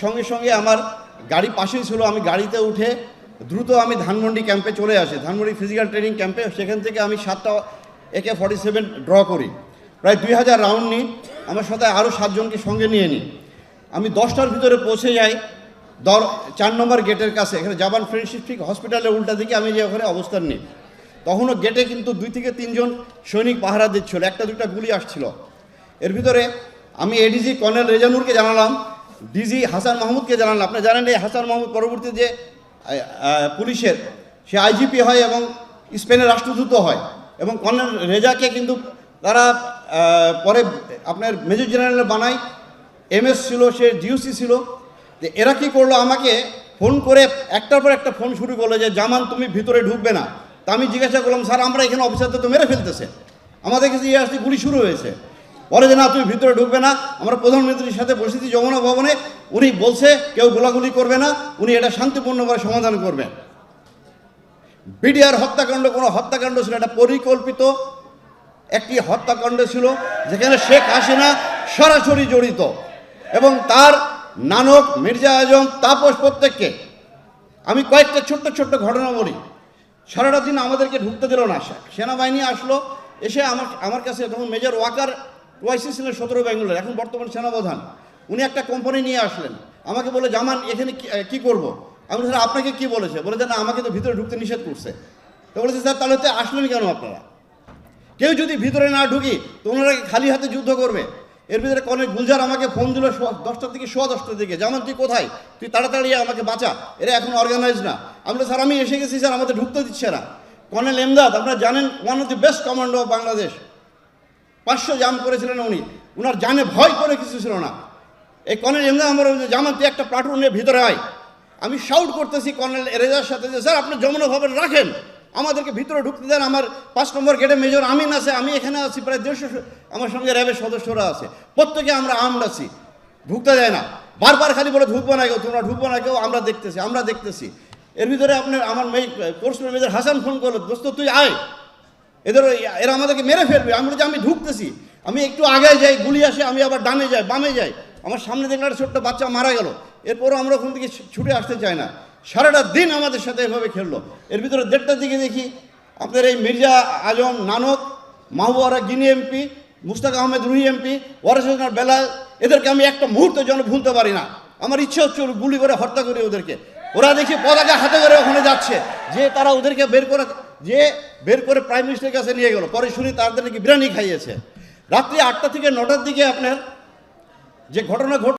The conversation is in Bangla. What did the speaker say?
সঙ্গে সঙ্গে আমার গাড়ি পাশেই ছিল, আমি গাড়িতে উঠে দ্রুত আমি ধানমন্ডি ক্যাম্পে চলে আসি, ধানমন্ডি ফিজিক্যাল ট্রেনিং ক্যাম্পে। সেখান থেকে আমি 7টা AK-47 ড্র করি, প্রায় 2000 রাউন্ড নিই, আমার সাথে আরও 7 জনকে সঙ্গে নিয়ে নিই। আমি 10টার ভিতরে পৌঁছে যাই 4 নম্বর গেটের কাছে, এখানে জাপান ফ্রেন্ডশিপ ঠিক হসপিটালের উল্টা দিকে আমি যে ওখানে অবস্থান নিই। তখনও গেটে কিন্তু 2 থেকে 3 জন সৈনিক পাহারা দিচ্ছিল, 1-2টা গুলি আসছিল। এর ভিতরে আমি এডিজি কর্নেল রেজানুরকে জানালাম, ডিজি হাসান মাহমুদকে জানালাম। আপনি জানেন এই হাসান মাহমুদ পরবর্তী যে পুলিশের সে IGP হয় এবং স্পেনের রাষ্ট্রদূত হয়, এবং কর্নেল রেজাকে কিন্তু তারা পরে আপনার মেজর জেনারেল বানায়, MS ছিল, সে GOC ছিল। যে এরা কী করলো, আমাকে ফোন করে একটার পর একটা ফোন শুরু করলো যে জামান তুমি ভিতরে ঢুকবে না। তা আমি জিজ্ঞাসা করলাম, স্যার আমরা এখানে অফিসারদের তো মেরে ফেলতেছে, আমাদের কাছে আসতে গুলি শুরু হয়েছে। বলে যে না তুমি ভিতরে ঢুকবে না, আমরা প্রধানমন্ত্রীর সাথে বসেছি যমুনা ভবনে, উনি বলছে কেউ গোলাগুলি করবে না, উনি এটা শান্তিপূর্ণভাবে সমাধান করবেন। বিডিআর হত্যাকাণ্ড কোনো হত্যাকাণ্ড ছিল, এটা পরিকল্পিত একটি হত্যাকাণ্ড ছিল, যেখানে শেখ হাসিনা সরাসরি জড়িত, এবং তার নানক, মির্জা আজম, তাপস প্রত্যেককে। আমি কয়েকটা ছোট্ট ছোট্ট ঘটনা বলি। সারাটা দিন আমাদেরকে ঢুকতে দিল না, সেনাবাহিনী আসলো, এসে আমার কাছে তখন মেজর ওয়াকার ওয়াইসি ছিলেন 17 বেঙ্গলের, এখন বর্তমান সেনাপ্রধান। উনি একটা কোম্পানি নিয়ে আসলেন, আমাকে বলে জামান এখানে কি করব। আমি বলি স্যার আপনাকে কি বলেছে, বলে যে না আমাকে তো ভিতরে ঢুকতে নিষেধ করছে। তো বলেছে স্যার তাহলে তো আসলেন কেন আপনারা, কেউ যদি ভিতরে না ঢুকি তো ওনারা খালি হাতে যুদ্ধ করবে। এর ভিতরে কর্নেল গুলজার আমাকে ফোন দিল 10টার থেকে 10:15টার দিকে, জামান তুই কোথায়, তুই তাড়াতাড়ি আমাকে বাঁচা, এরা এখন অর্গানাইজ না। আমি বলি স্যার আমি এসে গেছি স্যার, আমাদের ঢুকতে দিচ্ছে না। কর্নেল এমদাদ আপনারা জানেন, one of the best commando of Bangladesh, 500 জাম করেছিলেন উনি, ওনার জানে ভয় করে কিছু ছিল না। এই কর্নেল এমদাদ আমার জামান তুই একটা প্লাটুন নিয়ে ভিতরে আয়। আমি শাউট করতেছি কর্নেল রেজার সাথে যে স্যার আপনি যমুনা ভবন রাখেন, আমাদেরকে ভিতরে ঢুকতে দেন। আমার 5 নম্বর গেটে মেজর আমিন আছে, আমি এখানে আছি, প্রায় 150 আমার সঙ্গে র্যাবের সদস্যরা আছে, প্রত্যেকে আমরা আর্মড আছি, ঢুকতে দেয় না। বারবার খালি বলে ঢুকবো না কেউ, তোমরা ঢুকবো না কেউ, আমরা দেখতেছি। এর ভিতরে আপনার আমার কোর্স মেজর হাসান ফোন করলো, দোস্ত তুই আয়, এরা আমাদেরকে মেরে ফেলবে। আমি বলি যে আমি ঢুকতেছি, আমি একটু আগে যাই, গুলি আসে, আমি আবার ডানে যাই, বামে যাই, আমার সামনে দেখলাম একটা ছোট্ট বাচ্চা মারা গেল। এরপরও আমরা ওখান থেকে ছুটে আসতে চাই না, সারাটা দিন আমাদের সাথে এভাবে খেললো। এর ভিতরে 1:30টার দিকে দেখি আপনার এই মির্জা আজম, নানক, মাহবুবা গিনি MP, মুস্তাক আহমেদ রুহি MP, ওয়ারেস বেলাল, এদেরকে আমি একটা মুহূর্ত যেন ভুলতে পারি না। আমার ইচ্ছে হচ্ছে গুলি করে হত্যা করি ওদেরকে। ওরা দেখি পতাকা হাতে করে ওখানে যাচ্ছে, যে তারা ওদেরকে বের করে প্রাইম মিনিস্টারের কাছে নিয়ে গেল। পরে শুনি তাদের নাকি বিরিয়ানি খাইয়েছে। রাত্রি 8টা থেকে 9টার দিকে আপনার যে ঘটনা